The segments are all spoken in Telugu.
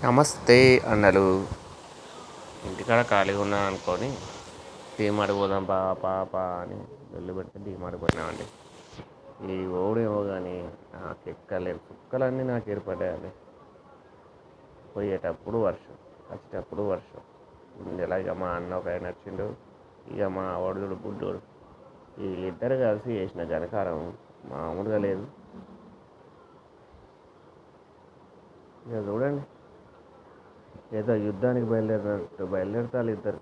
నమస్తే అన్నలు. ఇంటికాడ ఖాళీగా ఉన్నాను అనుకొని డీమార్ట్ పోదాం పా అని వెళ్ళి పెడితే డీమార్ట్ పోయినామండి. ఈ ఓడేమో కానీ నాకు ఎక్కలేదు, చుక్కలన్నీ నాకు ఏర్పడ్డాయండి. పోయేటప్పుడు వర్షం, వచ్చేటప్పుడు వర్షం. ఇలా ఇక మా అన్న ఒక ఆయన వచ్చిండు, ఇక మా వడుదుడు బుడ్డోడు, వీళ్ళిద్దరు కలిసి చేసిన ఘనకారం మామూలుగా లేదు. ఇక చూడండి, ఏదో యుద్ధానికి బయలుదేరినట్టు బయలుదేరుతారు ఇద్దరు.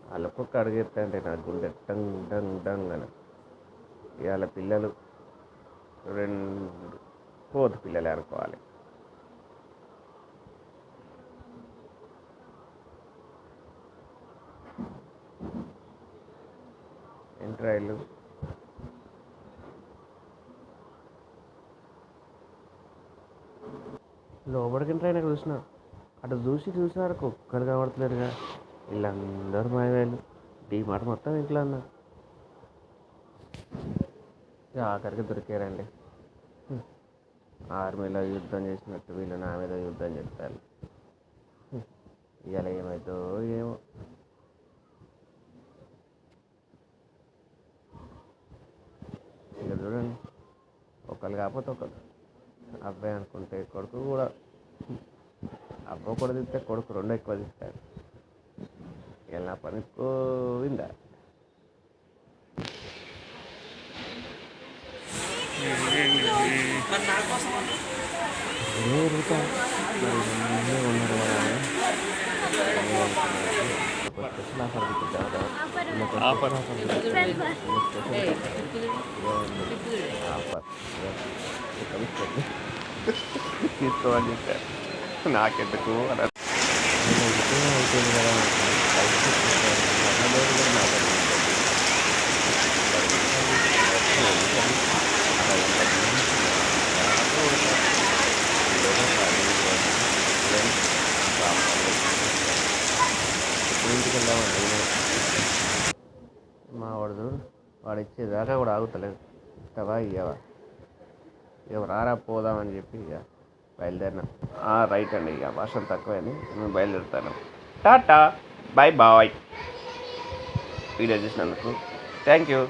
వాళ్ళు ఒక్కొక్క అడుగెత్తా అంటే నా గుండె డంగ్ డంగ్ డంగ్ అని. ఇవాళ పిల్లలు రెండు ఫోర్త్ పిల్లలే అనుకోవాలి. ఎంట్రాయిలు లోపలికి ఎంట్రైనా చూసిన, అటు చూసినారు కుక్కలు కనబడతలేరుగా. వీళ్ళందరూ మాయవేళ్ళు. డీమార్ట్ మొత్తం ఇంట్లో అన్నారు. ఆఖరికి దొరికారండి. ఆర్మీలో యుద్ధం చేసినట్టు వీళ్ళు నా మీద యుద్ధం చేస్తారు. ఇవాళ ఏమైందో ఏమో. ఇక చూడండి, ఒకళ్ళు కాకపోతే ఒకళ్ళు అబ్బాయి అనుకుంటే కొడుకు కూడా, అబ్బో కూడా తిస్తే కొడుకు రెండు ఎక్కువ తిస్తాడు. ఇలా నా పని పోయిందా. ఆఫర్ తీసుకోమని చెప్పారు. నాకెందుకు అని అయిపోయింది కదా. ఇంటికి వెళ్దామండి. మా వాడు ఇచ్చేదాకా కూడా ఆగుతలేదు. ఇస్తావా ఇయ్యవా, ఇక రారా పోదామని చెప్పి ఇక బయలుదేరినాం. రైట్ అండి, ఇక వర్షం తక్కువైంది, మేము బయలుదేరుతాను. టాటా, బాయ్ బాయ్. వీడియో చూసినందుకు థ్యాంక్ యూ.